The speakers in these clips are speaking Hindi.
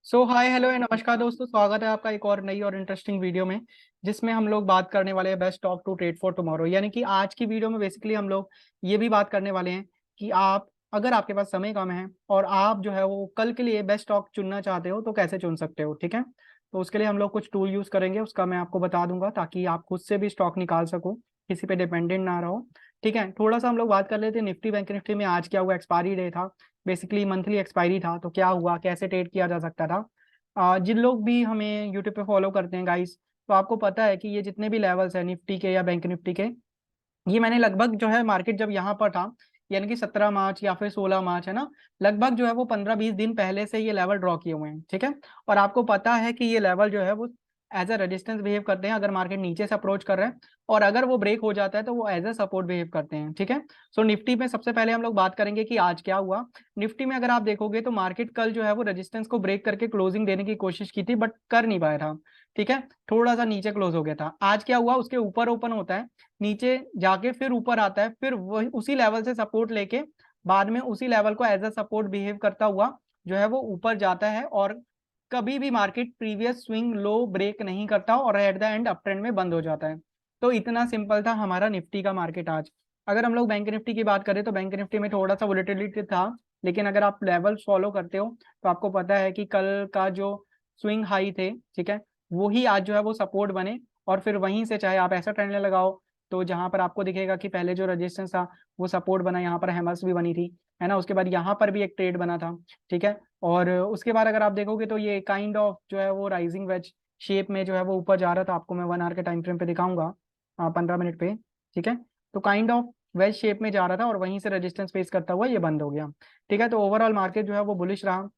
हाय हेलो एंड नमस्कार दोस्तों, स्वागत है आपका एक और नई और इंटरेस्टिंग वीडियो में, जिसमें हम लोग बात करने वाले हैं best stock to trade for tomorrow. यानी कि आज की वीडियो में बेसिकली हम लोग ये भी बात करने वाले हैं कि आप अगर आपके पास समय कम है और आप जो है वो कल के लिए बेस्ट स्टॉक चुनना चाहते हो तो कैसे चुन सकते हो। ठीक है, तो उसके लिए हम लोग कुछ टूल यूज करेंगे, उसका मैं आपको बता दूंगा ताकि आप खुद से भी स्टॉक निकाल सको, किसी पे डिपेंडेंट ना रहो। ठीक है, थोड़ा सा हम लोग बात कर लेते हैं निफ्टी बैंक निफ्टी में आज क्या हुआ। एक्सपायरी डे था, बेसिकली मंथली एक्सपायरी था, तो क्या हुआ, कैसे ट्रेड किया जा सकता था। जिन लोग भी हमें यूट्यूब पे फॉलो करते हैं गाइस, तो आपको पता है कि ये जितने भी लेवल्स हैं निफ्टी के या बैंक निफ्टी के, ये मैंने लगभग जो है मार्केट जब यहाँ पर था, यानी कि 17 मार्च या फिर 16 मार्च है ना, लगभग जो है वो 15-20 दिन पहले से ये लेवल ड्रॉ किए हुए हैं। ठीक है, और आपको पता है कि ये लेवल जो है वो एज अ रेजिस्टेंस बिहेव करते हैं अगर मार्केट नीचे से अप्रोच कर रहे हैं, और अगर वो ब्रेक हो जाता है तो वो एज अ सपोर्ट बिहेव करते हैं। ठीक है, सो निफ्टी में सबसे पहले हम लोग बात करेंगे कि आज क्या हुआ। निफ्टी में अगर आप देखोगे तो मार्केट कल जो है वो रेजिस्टेंस को ब्रेक करके क्लोजिंग देने की कोशिश की थी, बट कर नहीं पाया था। ठीक है, थोड़ा सा नीचे क्लोज हो गया था। आज क्या हुआ, उसके ऊपर ओपन होता है, नीचे जाके फिर ऊपर आता है, फिर वही उसी लेवल से सपोर्ट लेके बाद में उसी लेवल को एज अ सपोर्ट बिहेव करता हुआ जो है वो ऊपर जाता है, और कभी भी market previous swing low break नहीं करता और at the end up trend में बंद हो जाता है। तो इतना सिंपल था हमारा निफ्टी का मार्केट आज। अगर हम लोग बैंक निफ्टी की बात करें तो बैंक निफ्टी में थोड़ा सा वोलेटिलिटी था, लेकिन अगर आप लेवल फॉलो करते हो तो आपको पता है कि कल का जो स्विंग हाई थे, ठीक है, वो ही आज जो है वो सपोर्ट बने, और फिर वहीं से चाहे आप ऐसा ट्रेंड लगाओ तो जहां पर आपको दिखेगा कि पहले जो रजिस्टेंस था वो सपोर्ट बना, यहाँ पर हैमर्स भी बनी थी, है ना, उसके बाद यहाँ पर भी एक ट्रेड बना था। ठीक है, और उसके बाद अगर आप देखोगे तो ये काइंड ऑफ जो है वो राइजिंग वेज शेप में जो है वो ऊपर जा रहा था। आपको मैं 1 आवर के टाइम फ्रेम पे दिखाऊंगा, 15 मिनट पे। ठीक है, तो काइंड ऑफ वेज शेप में जा रहा था और वहीं से रेजिस्टेंस फेस करता हुआ ये बंद हो गया। ठीक है, तो ओवरऑल मार्केट जो है वो बुलिश रहा।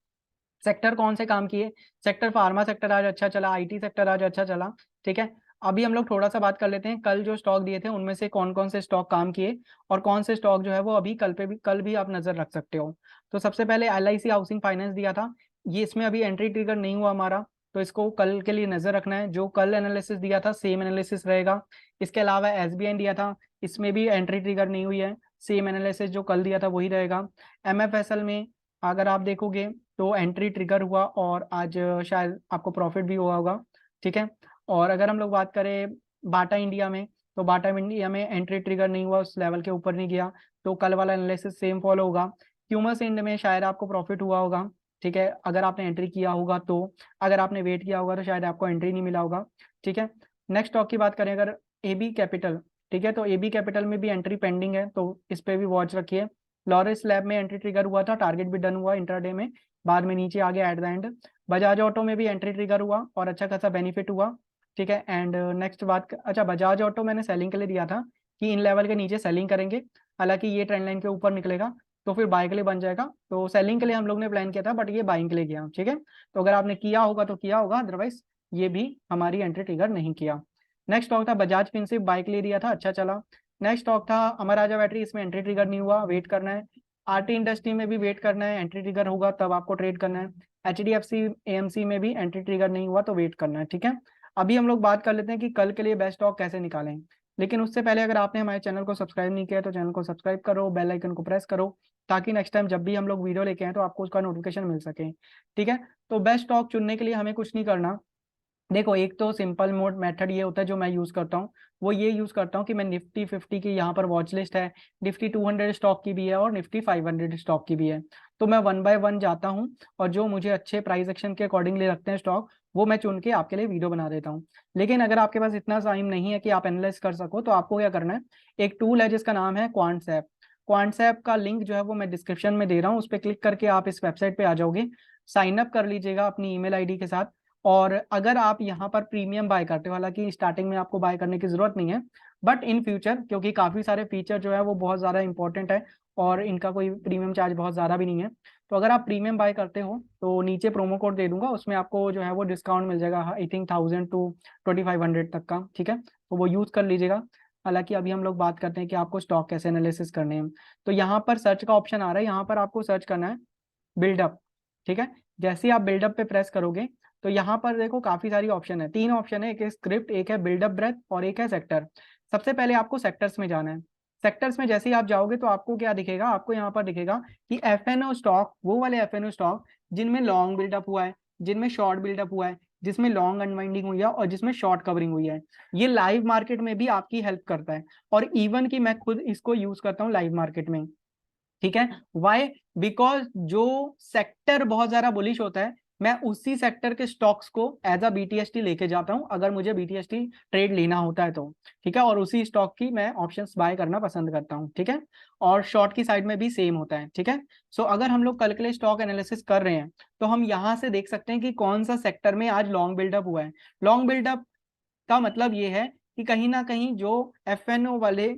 सेक्टर कौन से काम किए, सेक्टर फार्मा सेक्टर आज अच्छा चला, आईटी सेक्टर आज अच्छा चला। ठीक है, अभी हम लोग थोड़ा सा बात कर लेते हैं कल जो स्टॉक दिए थे उनमें से कौन कौन से स्टॉक काम किए, और कौन से स्टॉक जो है वो अभी कल भी आप नजर रख सकते हो। तो सबसे पहले एलआईसी हाउसिंग फाइनेंस दिया था, ये इसमें अभी एंट्री ट्रिगर नहीं हुआ हमारा, तो इसको कल के लिए नजर रखना है। जो कल एनालिसिस दिया था सेम एनालिसिस रहेगा। इसके अलावा एसबीआई दिया था, इसमें भी एंट्री ट्रिगर नहीं हुई है, सेम एनालिसिस जो कल दिया था वही रहेगा। एमएफएसएल में अगर आप देखोगे तो एंट्री ट्रिगर हुआ और आज शायद आपको प्रॉफिट भी हुआ होगा। ठीक है, और अगर हम लोग बात करें बाटा इंडिया में, तो बाटा इंडिया में एंट्री ट्रिगर नहीं हुआ, उस लेवल के ऊपर नहीं गया, तो कल वाला एनालिसिस सेम फॉलो होगा। क्यूमस इंड में शायद आपको प्रॉफिट हुआ होगा। ठीक है, अगर आपने एंट्री किया होगा तो, अगर आपने वेट किया होगा तो शायद आपको एंट्री नहीं मिला होगा। ठीक है, नेक्स्ट स्टॉक की बात करें अगर, एबी कैपिटल। ठीक है, तो एबी कैपिटल में भी एंट्री पेंडिंग है, तो इस पे भी वॉच रखिए। लॉरेंस लैब में एंट्री ट्रिगर हुआ था, टारगेट भी डन हुआ इंट्राडे में, बाद में नीचे आ गया eight the and. Bajaj auto में भी एंट्री ट्रिगर हुआ और अच्छा खासा बेनिफिट हुआ। ठीक है, एंड नेक्स्ट अच्छा, बजाज ऑटो मैंने सेलिंग के लिए दिया था कि इन लेवल के नीचे सेलिंग करेंगे, हालांकि ये ट्रेंड लाइन के ऊपर निकलेगा तो फिर बाय के लिए बन जाएगा, तो सेलिंग के लिए हम लोग ने प्लान किया था, बट ये बाइंग के लिए किया। ठीक है, तो अगर आपने किया होगा तो किया होगा, अदरवाइज ये भी हमारी एंट्री ट्रिगर नहीं किया। नेक्स्ट स्टॉक था बजाज फिनसिव, बाइक ले लिया था, अच्छा चला। नेक्स्ट स्टॉक था अमर राजा बैटरी, इसमें एंट्री ट्रिगर नहीं हुआ, वेट करना है। आरटी इंडस्ट्री में भी वेट करना है, एंट्री ट्रिगर होगा तब आपको ट्रेड करना है। एचडीएफसी एएमसी में भी एंट्री ट्रिगर नहीं हुआ तो वेट करना है। ठीक है, अभी हम लोग बात कर लेते हैं कि कल के लिए बेस्ट स्टॉक कैसे निकालें, लेकिन उससे पहले अगर आपने हमारे चैनल को सब्सक्राइब नहीं किया तो चैनल को सब्सक्राइब करो, बेल आइकन को प्रेस करो, ताकि नेक्स्ट टाइम जब भी हम लोग वीडियो लेके आए तो आपको उसका नोटिफिकेशन मिल सके। ठीक है, तो बेस्ट स्टॉक चुनने के लिए हमें कुछ नहीं करना। देखो, एक तो सिंपल मोड मेथड ये होता है जो मैं यूज करता हूँ, वो ये यूज करता हूँ कि मैं निफ्टी 50 की यहाँ पर वॉच लिस्ट है, निफ्टी 200 स्टॉक की भी है और निफ्टी 500 स्टॉक की भी है, तो मैं वन बाय वन जाता हूँ और जो मुझे अच्छे प्राइस एक्शन के अकॉर्डिंगली रखते हैं स्टॉक, वो मैं चुन के आपके लिए वीडियो बना देता हूँ। लेकिन अगर आपके पास इतना टाइम नहीं है कि आप एनालाइज कर सको, तो आपको क्या करना है, एक टूल है जिसका नाम है क्वांट्स ऐप। क्वांट्स ऐप का लिंक जो है वो मैं डिस्क्रिप्शन में दे रहा हूँ, उस पर क्लिक करके आप इस वेबसाइट पे आ जाओगे, साइन अप कर लीजिएगा अपनी ईमेल आईडी के साथ। और अगर आप यहाँ पर प्रीमियम बाय करते हो, हालांकि स्टार्टिंग में आपको बाय करने की जरूरत नहीं है, बट इन फ्यूचर क्योंकि काफी सारे फीचर जो है वो बहुत ज्यादा इंपॉर्टेंट है और इनका कोई प्रीमियम चार्ज बहुत ज्यादा भी नहीं है, तो अगर आप प्रीमियम बाय करते हो तो नीचे प्रोमो कोड दे दूंगा, उसमें आपको जो है वो डिस्काउंट मिल जाएगा, आई थिंक 1000 to 2500 तक का। ठीक है, तो वो यूज कर लीजिएगा। हालांकि अभी हम लोग बात करते हैं कि आपको स्टॉक कैसे एनालिसिस करने हैं, तो यहाँ पर सर्च का ऑप्शन आ रहा है, यहाँ पर आपको सर्च करना है बिल्डअप। ठीक है, जैसे ही आप बिल्डअप पे प्रेस करोगे तो यहाँ पर देखो काफी सारी ऑप्शन है, 3 ऑप्शन है, एक है स्क्रिप्ट, एक है बिल्डअप ब्रेथ और एक है सेक्टर। सबसे पहले आपको सेक्टर्स में जाना है। सेक्टर्स में जैसे ही आप जाओगे तो आपको क्या दिखेगा, आपको यहाँ पर दिखेगा कि एफएनओ स्टॉक, वो वाले एफएनओ स्टॉक जिनमें लॉन्ग बिल्डअप हुआ है, जिनमें शॉर्ट बिल्डअप हुआ है, जिसमें लॉन्ग अनवाइंडिंग हुई है और जिसमें शॉर्ट कवरिंग हुई है। ये लाइव मार्केट में भी आपकी हेल्प करता है, और इवन कि मैं खुद इसको यूज करता हूँ लाइव मार्केट में। ठीक है, वाई? बिकॉज जो सेक्टर बहुत ज्यादा बुलिश होता है, मैं उसी सेक्टर के स्टॉक्स को एज अ बीटीएसटी लेके जाता हूं, अगर मुझे बीटीएसटी ट्रेड लेना होता है तो। ठीक है, और उसी स्टॉक की मैं ऑप्शंस बाय करना पसंद करता हूं। ठीक है, और शॉर्ट की साइड में भी सेम होता है। ठीक है, सो अगर हम लोग कल के लिए स्टॉक एनालिसिस कर रहे हैं, तो हम यहां से देख सकते हैं कि कौन सा सेक्टर में आज लॉन्ग बिल्डअप हुआ है। लॉन्ग बिल्डअप का मतलब ये है कि कहीं ना कहीं जो एफएनओ वाले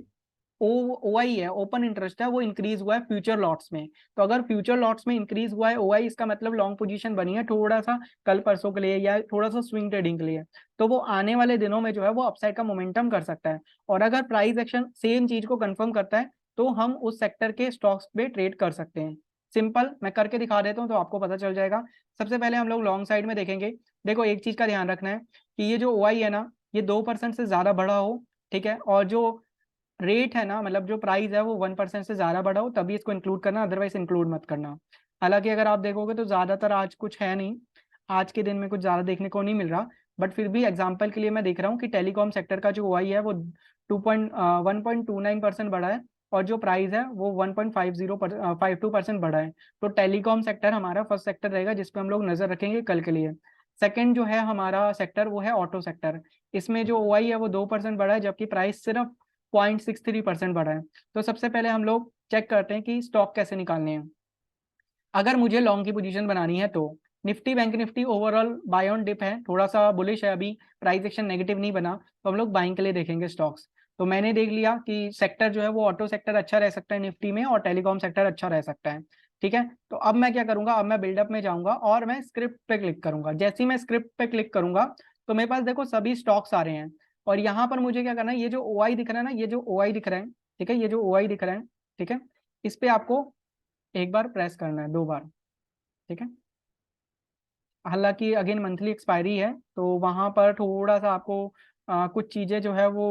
ओआई है, ओपन इंटरेस्ट है, वो इंक्रीज हुआ है फ्यूचर लॉट्स में। तो अगर फ्यूचर लॉट्स में इंक्रीज हुआ है ओआई, इसका मतलब लॉन्ग पोजीशन बनी है थोड़ा सा कल परसों के लिए या थोड़ा सा स्विंग ट्रेडिंग के लिए। तो वो आने वाले दिनों में जो है वो अपसाइड का मोमेंटम कर सकता है, और अगर प्राइस एक्शन सेम चीज को कंफर्म करता है तो हम उस सेक्टर के स्टॉक्स पे ट्रेड कर सकते हैं। सिंपल, मैं करके दिखा देता हूँ तो आपको पता चल जाएगा। सबसे पहले हम लोग लॉन्ग साइड में देखेंगे। देखो, एक चीज का ध्यान रखना है कि ये जो ओआई है ना, ये 2% से ज्यादा बढ़ा हो। ठीक है, और जो रेट है ना, मतलब जो प्राइस है वो 1% से ज्यादा बढ़ा हो तभी इसको इंक्लूड करना, अदरवाइज इंक्लूड मत करना। हालांकि अगर आप देखोगे तो ज्यादातर आज कुछ है नहीं, आज के दिन में कुछ ज्यादा देखने को नहीं मिल रहा, बट फिर भी एग्जांपल के लिए मैं देख रहा हूँ कि टेलीकॉम सेक्टर का जो ओआई है वो 1.29% बढ़ा है, और जो प्राइस है वो 1.52% बढ़ा है। तो टेलीकॉम सेक्टर हमारा फर्स्ट सेक्टर रहेगा जिसपे हम लोग नजर रखेंगे कल के लिए। सेकंड जो है हमारा सेक्टर वो है ऑटो सेक्टर। इसमें जो ओआई है वो 2% बढ़ा है, जबकि प्राइस सिर्फ 0.63% बढ़ा है। तो सबसे पहले हम लोग चेक करते हैं कि स्टॉक कैसे निकालने हैं। अगर मुझे लॉन्ग की पोजीशन बनानी है तो Nifty bank Nifty overall buy on dip है, थोड़ा सा बुलिश है, अभी प्राइस एक्शन नेगेटिव नहीं बना, तो हम लोग बाइंग के लिए देखेंगे स्टॉक्स। तो मैंने देख लिया कि सेक्टर जो है वो ऑटो सेक्टर अच्छा रह सकता है निफ्टी में, और टेलीकॉम सेक्टर अच्छा रह सकता है। ठीक है, तो अब मैं क्या करूंगा, अब मैं बिल्डअप में जाऊंगा और मैं स्क्रिप्ट पे क्लिक करूंगा। जैसे ही मैं स्क्रिप्ट पे क्लिक करूंगा तो मेरे पास देखो सभी स्टॉक्स आ रहे हैं, और यहाँ पर मुझे क्या करना है, ये जो ओआई दिख रहा है ना, ये जो ओआई दिख रहा है, ठीक है, ये जो ओआई दिख रहा है, ठीक है, इस पे आपको एक बार प्रेस करना है, 2 बार। ठीक है, हालांकि अगेन मंथली एक्सपायरी है तो वहां पर थोड़ा सा आपको कुछ चीजें जो है वो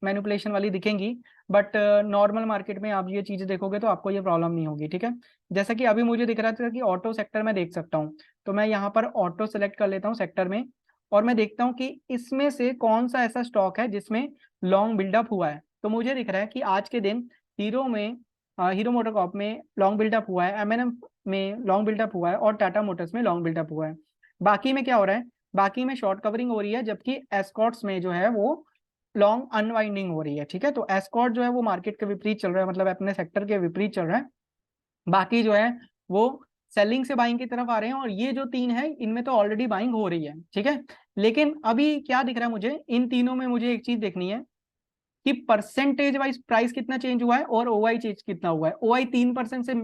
मैनिपुलेशन वाली दिखेंगी, बट नॉर्मल मार्केट में आप ये चीजें देखोगे तो आपको ये प्रॉब्लम नहीं होगी। ठीक है, जैसा कि अभी मुझे दिख रहा था कि ऑटो सेक्टर में देख सकता हूँ, तो मैं यहाँ पर ऑटो सेलेक्ट कर लेता हूँ सेक्टर में, और मैं देखता हूँ कि इसमें से कौन सा ऐसा स्टॉक है जिसमें लॉन्ग बिल्डअप हुआ है। तो मुझे दिख रहा है कि आज के दिन हीरो में, हीरो मोटोकॉर्प में लॉन्ग बिल्डअप हुआ है, एमएनएम में लॉन्ग बिल्डअप हुआ है, और टाटा मोटर्स में लॉन्ग बिल्डअप हुआ है। बाकी में क्या हो रहा है, बाकी में शॉर्ट कवरिंग हो रही है, जबकि एस्कॉर्ट्स में जो है वो लॉन्ग अनवाइंडिंग हो रही है। ठीक है, तो एस्कॉर्ट जो है वो मार्केट के विपरीत चल रहा है, मतलब अपने सेक्टर के विपरीत चल रहा है। बाकी जो है वो सेलिंग से बाइंग की तरफ आ रहे हैं, और ये जो तीन है इनमें तो ऑलरेडी बाइंग हो रही है। ठीक है, लेकिन अभी क्या दिख रहा है मुझे, इन तीनों में मुझे एक चीज देखनी है कि परसेंटेज वाइज प्राइस कितना चेंज हुआ है और ओआई चेंज कितना हुआ है। ओआई 3% से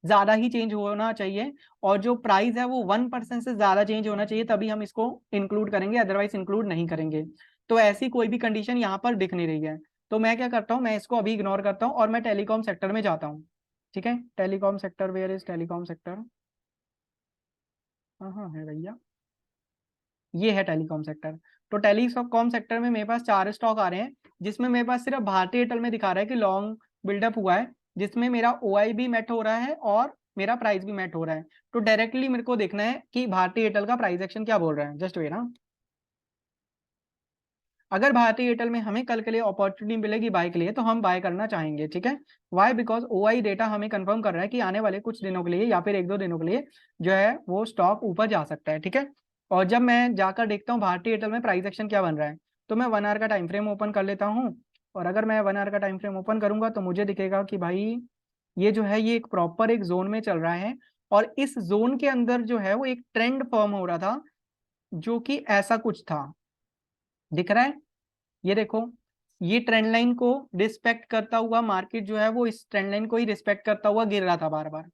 ज्यादा ही चेंज होना चाहिए, और जो प्राइस है वो 1% से ज्यादा चेंज होना चाहिए, तभी हम इसको इंक्लूड करेंगे, अदरवाइज इंक्लूड नहीं करेंगे। तो ऐसी कोई भी कंडीशन यहाँ पर दिख नहीं रही है, तो मैं क्या करता हूँ, मैं इसको अभी इग्नोर करता हूँ और मैं टेलीकॉम सेक्टर में जाता हूँ। ठीक है, telecom sector, where is telecom sector? हाँ हाँ है भैया, ये है टेलीकॉम सेक्टर। तो टेलीकॉम सेक्टर में मेरे पास 4 स्टॉक आ रहे हैं, जिसमें मेरे पास सिर्फ भारती एयरटेल में दिखा रहा है कि लॉन्ग बिल्डअप हुआ है, जिसमें मेरा ओआई भी मैट हो रहा है और मेरा प्राइस भी मैट हो रहा है। तो डायरेक्टली मेरे को देखना है कि भारती एयरटेल का प्राइस एक्शन क्या बोल रहा है। जस्ट वेट ना, अगर भारती एयरटेल में हमें कल के लिए अपॉर्चुनिटी मिलेगी बाय के लिए तो हम बाय करना चाहेंगे। ठीक है, वाई? बिकॉज ओआई डेटा हमें कंफर्म कर रहा है कि आने वाले कुछ दिनों के लिए या फिर 1-2 दिनों के लिए जो है वो स्टॉक ऊपर जा सकता है। ठीक है, और जब मैं जाकर देखता हूँ भारती एयरटेल में प्राइस एक्शन क्या बन रहा है, तो मैं 1 आवर का टाइम फ्रेम ओपन कर लेता हूँ, और अगर मैं 1 आवर का टाइम फ्रेम ओपन करूंगा तो मुझे दिखेगा कि भाई ये जो है ये एक प्रॉपर एक जोन में चल रहा है, और इस जोन के अंदर जो है वो एक ट्रेंड फॉर्म हो रहा था, जो कि ऐसा कुछ था, दिख रहा है? ये देखो, ये ट्रेंड लाइन को रिस्पेक्ट करता हुआ मार्केट जो है वो इस ट्रेंड लाइन को ही रिस्पेक्ट करता हुआ गिर रहा था बार बार,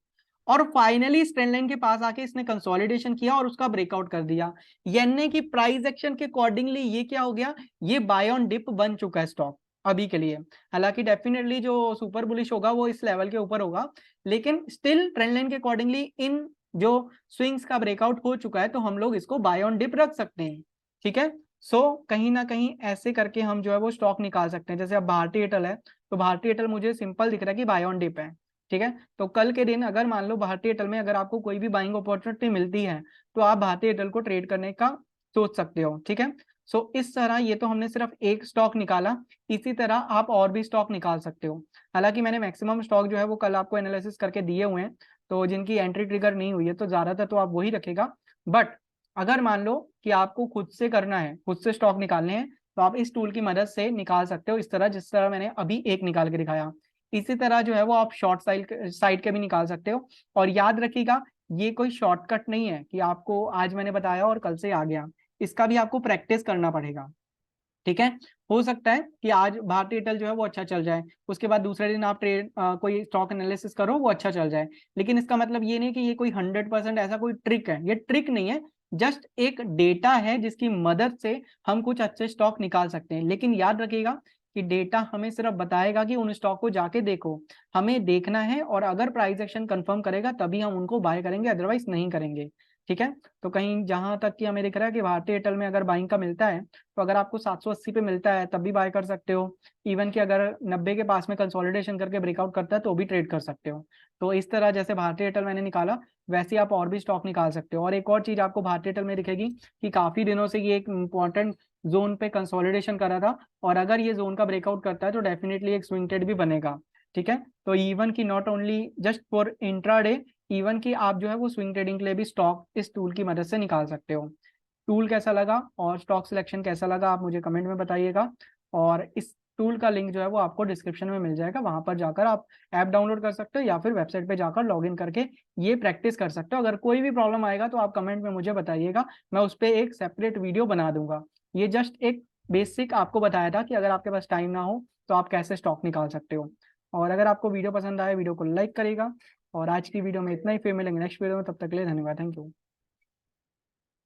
और फाइनली इस ट्रेंड लाइन के पास आके इसने कंसोलिडेशन किया और उसका ब्रेकआउट कर दिया, यानी कि प्राइस एक्शन के अकॉर्डिंगली ये क्या हो गया, ये बाय ऑन डिप बन चुका है स्टॉक अभी के लिए। हालांकि डेफिनेटली जो सुपर बुलिश होगा वो इस लेवल के ऊपर होगा, लेकिन स्टिल ट्रेंड लाइन के अकॉर्डिंगली इन जो स्विंग्स का ब्रेकआउट हो चुका है, तो हम लोग इसको बाय ऑन डिप रख सकते हैं। ठीक है, सो कहीं ना कहीं ऐसे करके हम जो है वो स्टॉक निकाल सकते हैं। जैसे अब भारती एयरटेल है, तो भारती एयरटेल मुझे सिंपल दिख रहा है कि बाय ऑन डिप है, ठीक है। तो कल के दिन अगर मान लो भारतीय एयरटेल में अगर आपको कोई भी बाइंग अपॉर्चुनिटी मिलती है तो आप भारतीय एयरटेल को ट्रेड करने का सोच सकते हो। ठीक है। सो इस तरह ये तो हमने सिर्फ एक स्टॉक निकाला, इसी तरह आप और भी स्टॉक निकाल सकते हो। हालांकि मैंने मैक्सिमम स्टॉक जो है वो कल आपको एनालिसिस करके दिए हुए हैं, तो जिनकी एंट्री ट्रिगर नहीं हुई है तो ज्यादातर तो आप वही रखेगा। बट अगर मान लो कि आपको खुद से करना है, खुद से स्टॉक निकालने हैं, तो आप इस टूल की मदद से निकाल सकते हो, इस तरह जिस तरह मैंने अभी एक निकाल के दिखाया। इसी तरह जो है वो आप शॉर्ट साइड के भी निकाल सकते हो। और याद रखिएगा, ये कोई शॉर्टकट नहीं है कि आपको आज मैंने बताया और कल से आ गया, इसका भी आपको प्रैक्टिस करना पड़ेगा। ठीक है। हो सकता है कि आज भारतीय एयरटेल जो है वो अच्छा चल जाए, उसके बाद दूसरे दिन आप कोई स्टॉक एनालिसिस करो वो अच्छा चल जाए, लेकिन इसका मतलब ये नहीं कि ये कोई 100% ऐसा कोई ट्रिक है, ये ट्रिक नहीं है, जस्ट एक डेटा है जिसकी मदद से हम कुछ अच्छे स्टॉक निकाल सकते हैं। लेकिन याद रखिएगा कि डेटा हमें सिर्फ बताएगा कि उन स्टॉक को जाके देखो, हमें देखना है, और अगर प्राइस एक्शन कंफर्म करेगा तभी हम उनको बाय करेंगे, अदरवाइज नहीं करेंगे। ठीक है। तो कहीं जहां तक कि हमें दिख रहा है कि भारतीय एयरटेल में अगर बाइंग का मिलता है, तो अगर आपको 780 पे मिलता है तब भी बाय कर सकते हो। इवन कि अगर 90 के पास में कंसोलिडेशन करके ब्रेकआउट करता है तो भी ट्रेड कर सकते हो। तो इस तरह जैसे भारतीय एयरटेल मैंने निकाला, वैसे आप और भी स्टॉक निकाल सकते हो। और एक और चीज आपको भारतीय एयरटेल में दिखेगी कि काफी दिनों से ये एक इंपॉर्टेंट जोन पे कंसोलिडेशन कर रहा था, और अगर ये जोन का ब्रेकआउट करता है तो डेफिनेटली एक स्विंग ट्रेड भी बनेगा। ठीक है। तो इवन की not only just for intraday, even कि आप जो है वो स्विंग ट्रेडिंग के लिए भी स्टॉक इस टूल की मदद से निकाल सकते हो। टूल कैसा लगा और स्टॉक सिलेक्शन कैसा लगा आप मुझे कमेंट में बताइएगा। और इस टूल का लिंक जो है वो आपको डिस्क्रिप्शन में मिल जाएगा, वहां पर जाकर आप ऐप डाउनलोड कर सकते हो या फिर वेबसाइट पे जाकर लॉगिन करके ये प्रैक्टिस कर सकते हो। अगर कोई भी प्रॉब्लम आएगा तो आप कमेंट में मुझे बताइएगा, मैं उस पर एक सेपरेट वीडियो बना दूंगा। ये जस्ट एक बेसिक आपको बताया था कि अगर आपके पास टाइम ना हो तो आप कैसे स्टॉक निकाल सकते हो। और अगर आपको वीडियो पसंद आए वीडियो को लाइक करेगा। और आज की वीडियो में इतना ही, फिर मिलेंगे नेक्स्ट वीडियो में, तब तक के लिए धन्यवाद, थैंक यू।